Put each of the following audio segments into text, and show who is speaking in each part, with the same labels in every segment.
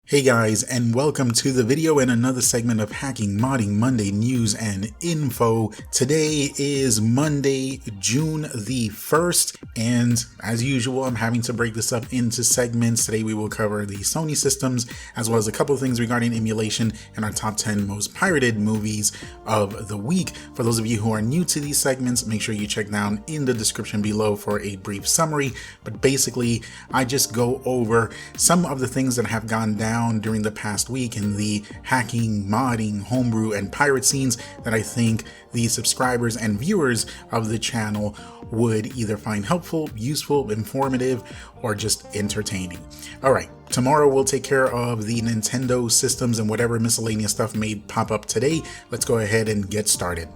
Speaker 1: Hey guys, and welcome to the video and another segment of Hacking Modding Monday News and Info. Today is Monday, June the 1st, and as usual, I'm having to break this up into segments. Today we will cover the Sony systems, as well as a couple of things regarding emulation and our top 10 most pirated movies of the week. For those of you who are new to these segments, make sure you check down in the description below for a brief summary. But basically, I just go over some of the things that have gone down during the past week in the hacking, modding, homebrew, and pirate scenes that I think the subscribers and viewers of the channel would either find helpful, useful, informative, or just entertaining. Alright, tomorrow we'll take care of the Nintendo systems and whatever miscellaneous stuff may pop up today. Let's go ahead and get started.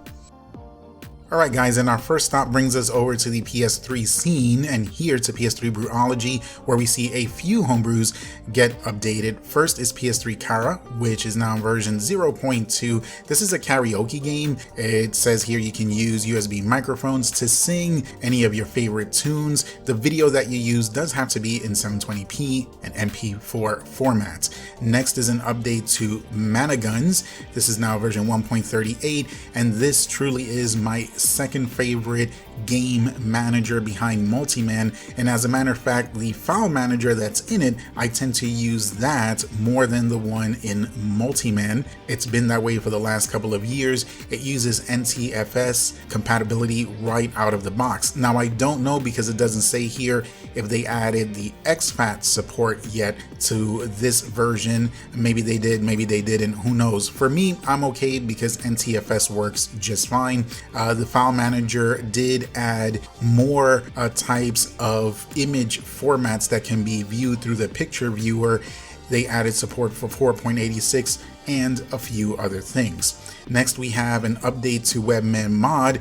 Speaker 1: Alright guys, and our first stop brings us over to the PS3 scene, and here to PS3 Brewology, where we see a few homebrews get updated. First is PS3 Kara, which is now version 0.2. This is a karaoke game. It says here you can use USB microphones to sing any of your favorite tunes. The video that you use does have to be in 720p and MP4 formats. Next is an update to Mana Guns. This is now version 1.38, and this truly is my second favorite game manager behind Multiman, and as a matter of fact, the file manager that's in it, I tend to use that more than the one in Multiman. It's been that way for the last couple of years. It uses NTFS compatibility right out of the box. Now I don't know, because it doesn't say here, if they added the exFAT support yet to this version. Maybe they did, maybe they didn't, who knows. For me, I'm okay because NTFS works just fine. The file manager did add more types of image formats that can be viewed through the picture viewer. They added support for 4.86 and a few other things. Next, we have an update to Webman Mod,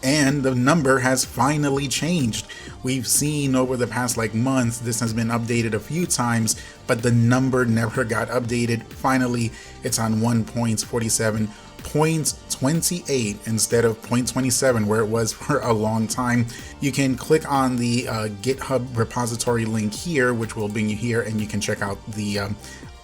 Speaker 1: and the number has finally changed. We've seen over the past month, this has been updated a few times, but the number never got updated. Finally, it's on 1.47.28 instead of 0.27 where it was for a long time. You can click on the GitHub repository link here, which will bring you here, and you can check out the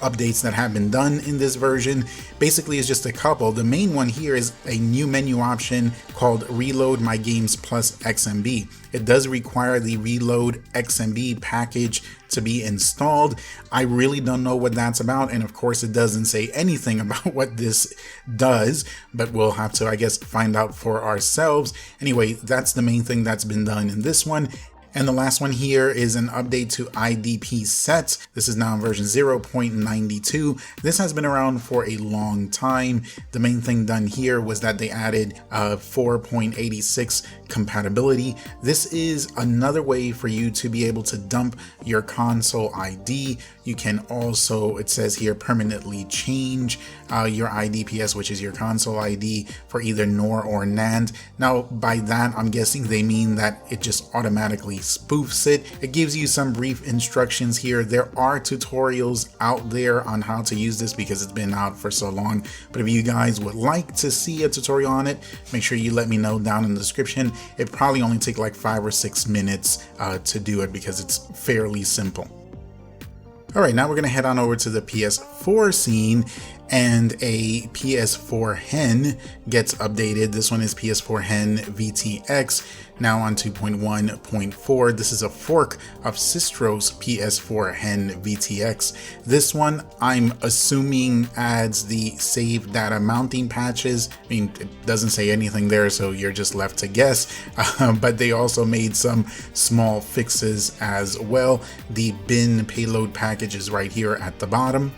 Speaker 1: updates that have been done in this version. Basically, it's just a couple. The main one here is a new menu option called Reload My Games Plus XMB. It does require the Reload XMB package to be installed. I really don't know what that's about, and of course it doesn't say anything about what this does, but we'll have to, I guess, find out for ourselves. Anyway, that's the main thing that's been done in this one. And the last one here is an update to IDP sets. This is now in version 0.92. This has been around for a long time. The main thing done here was that they added 4.86 compatibility. This is another way for you to be able to dump your console ID. You can also, it says here, permanently change your IDPS, which is your console ID, for either NOR or NAND. Now, by that, I'm guessing they mean that it just automatically spoofs it. It gives you some brief instructions here. There are tutorials out there on how to use this because it's been out for so long, but if you guys would like to see a tutorial on it, make sure you let me know down in the description. It probably only take 5 or 6 minutes to do it because it's fairly simple. Alright, now we're going to head on over to the PS4 scene, and a PS4 Hen gets updated. This one is PS4 Hen VTX, now on 2.1.4. This is a fork of Sistro's PS4 Hen VTX. This one, I'm assuming, adds the save data mounting patches. I mean, it doesn't say anything there, so you're just left to guess. But they also made some small fixes as well. The bin payload package is right here at the bottom.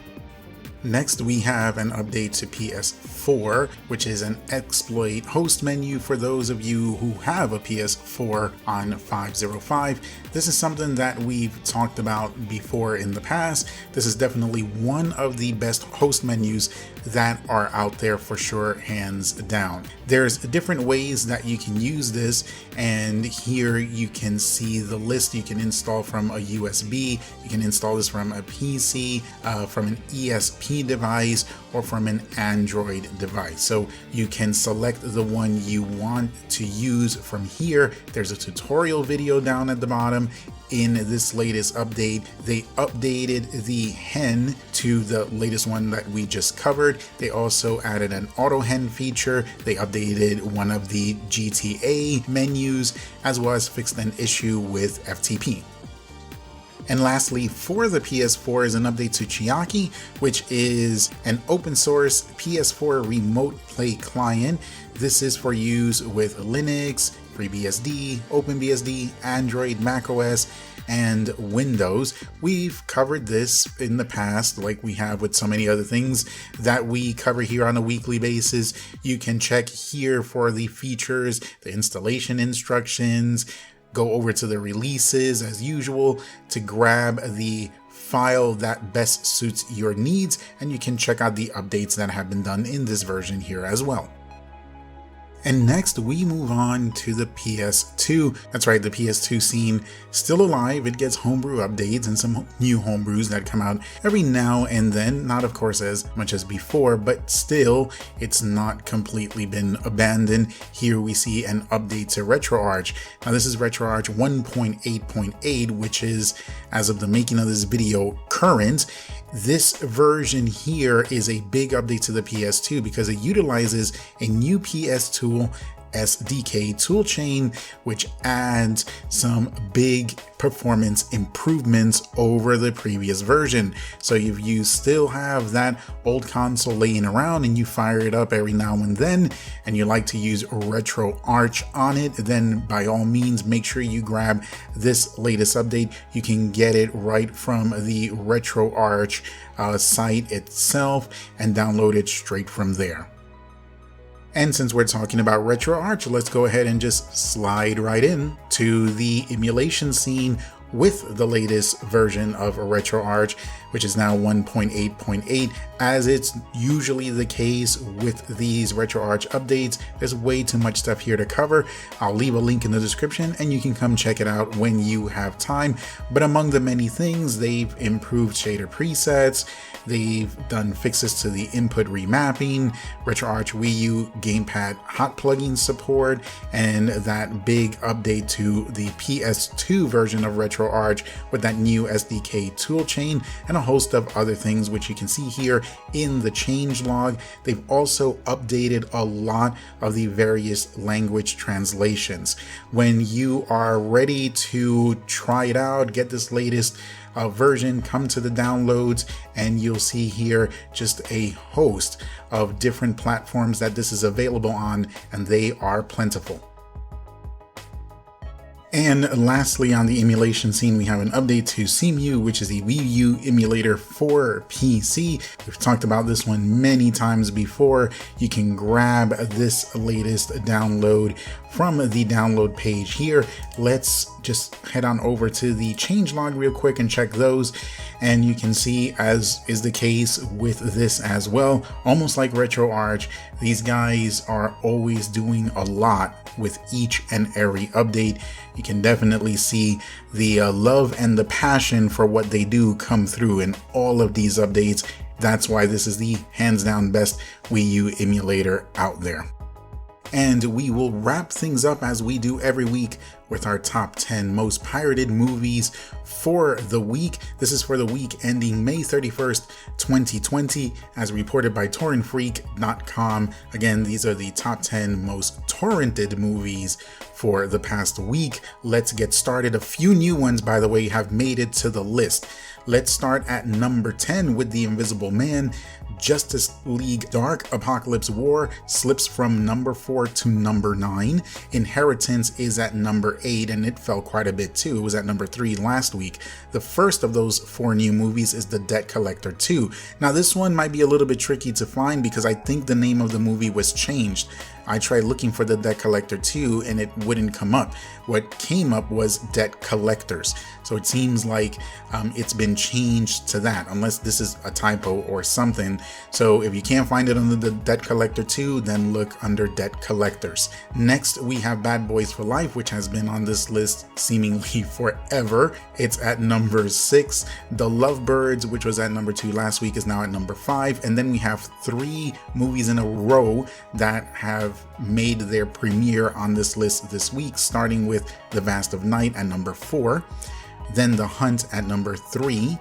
Speaker 1: Next, we have an update to PS4, which is an exploit host menu for those of you who have a PS4 on 5.05. This is something that we've talked about before in the past. This is definitely one of the best host menus that are out there for sure, hands down. There's different ways that you can use this, and here you can see the list. You can install from a USB, you can install this from a PC, from an ESP device, or from an Android device. So you can select the one you want to use from here. There's a tutorial video down at the bottom. In this latest update, they updated the hen to the latest one that we just covered. They also added an auto hen feature. They updated one of the GTA menus, as well as fixed an issue with FTP. And lastly, for the PS4 is an update to Chiaki, which is an open source PS4 remote play client. This is for use with Linux, FreeBSD, OpenBSD, Android, macOS, and Windows. We've covered this in the past, like we have with so many other things that we cover here on a weekly basis. You can check here for the features, the installation instructions, go over to the releases as usual to grab the file that best suits your needs, and you can check out the updates that have been done in this version here as well. And next we move on to the PS2. That's right, the PS2 scene still alive. It gets homebrew updates and some new homebrews that come out every now and then. Not of course as much as before, but still it's not completely been abandoned. Here we see an update to RetroArch. Now this is RetroArch 1.8.8, which is, as of the making of this video, current. This version here is a big update to the PS2 because it utilizes a new PS Tool SDK toolchain, which adds some big performance improvements over the previous version. So if you still have that old console laying around and you fire it up every now and then, and you like to use RetroArch on it, then by all means make sure you grab this latest update. You can get it right from the RetroArch site itself and download it straight from there. And since we're talking about RetroArch, let's go ahead and just slide right in to the emulation scene with the latest version of RetroArch, which is now 1.8.8. As it's usually the case with these RetroArch updates, there's way too much stuff here to cover. I'll leave a link in the description and you can come check it out when you have time. But among the many things, they've improved shader presets, they've done fixes to the input remapping, RetroArch Wii U gamepad hot plugging support, and that big update to the PS2 version of RetroArch with that new SDK toolchain, and a host of other things which you can see here in the changelog. They've also updated a lot of the various language translations. When you are ready to try it out, get this latest version, come to the downloads and you'll see here just a host of different platforms that this is available on, and they are plentiful. And lastly, on the emulation scene, we have an update to Cemu, which is a Wii U emulator for PC. We've talked about this one many times before. You can grab this latest download from the download page here. Let's just head on over to the changelog real quick and check those. And you can see, as is the case with this as well, almost like RetroArch, these guys are always doing a lot with each and every update. You can definitely see the love and the passion for what they do come through in all of these updates. That's why this is the hands down best Wii U emulator out there. And we will wrap things up as we do every week with our top 10 most pirated movies for the week. This is for the week ending May 31st, 2020, as reported by torrentfreak.com. Again, these are the top 10 most torrented movies for the past week. Let's get started. A few new ones, by the way, have made it to the list. Let's start at number 10 with The Invisible Man. Justice League Dark Apocalypse War slips from number 4 to number 9. Inheritance is at number 8, and it fell quite a bit too. It was at number 3 last week. The first of those 4 new movies is The Debt Collector 2. Now this one might be a little bit tricky to find because I think the name of the movie was changed. I tried looking for the debt collector 2 and it wouldn't come up. What came up was debt collectors. So it seems like it's been changed to that, unless this is a typo or something. So if you can't find it under the debt collector 2, then look under debt collectors. Next, we have Bad Boys for Life, which has been on this list seemingly forever. It's at number 6. The Lovebirds, which was at number 2 last week, is now at number 5. And then we have 3 movies in a row that have made their premiere on this list this week, starting with The Vast of Night at number 4, then The Hunt at number 3,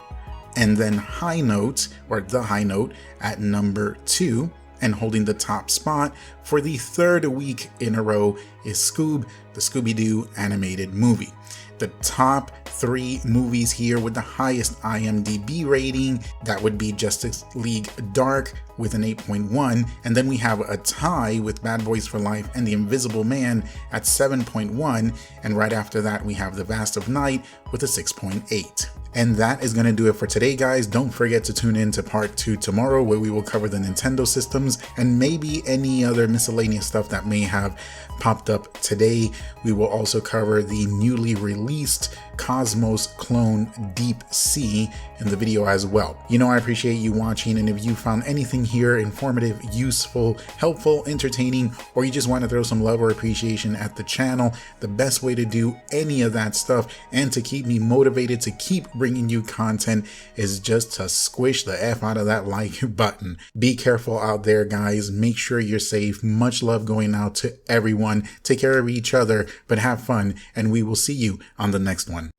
Speaker 1: and then High Note, or The High Note, at number 2. And holding the top spot for the 3rd week in a row is Scoob, the Scooby-Doo animated movie. The top 3 movies here with the highest IMDb rating, that would be Justice League Dark with an 8.1, and then we have a tie with Bad Boys for Life and The Invisible Man at 7.1, and right after that we have The Vast of Night with a 6.8. And that is going to do it for today, guys. Don't forget to tune in to part 2 tomorrow, where we will cover the Nintendo systems and maybe any other miscellaneous stuff that may have popped up today. We will also cover the newly released Cosmos clone Deep Sea in the video as well. You know, I appreciate you watching, and if you found anything here informative, useful, helpful, entertaining, or you just want to throw some love or appreciation at the channel, the best way to do any of that stuff and to keep me motivated to keep bringing you content is just to squish the F out of that like button. Be careful out there, guys. Make sure you're safe. Much love going out to everyone. Take care of each other, but have fun, and we will see you on the next one.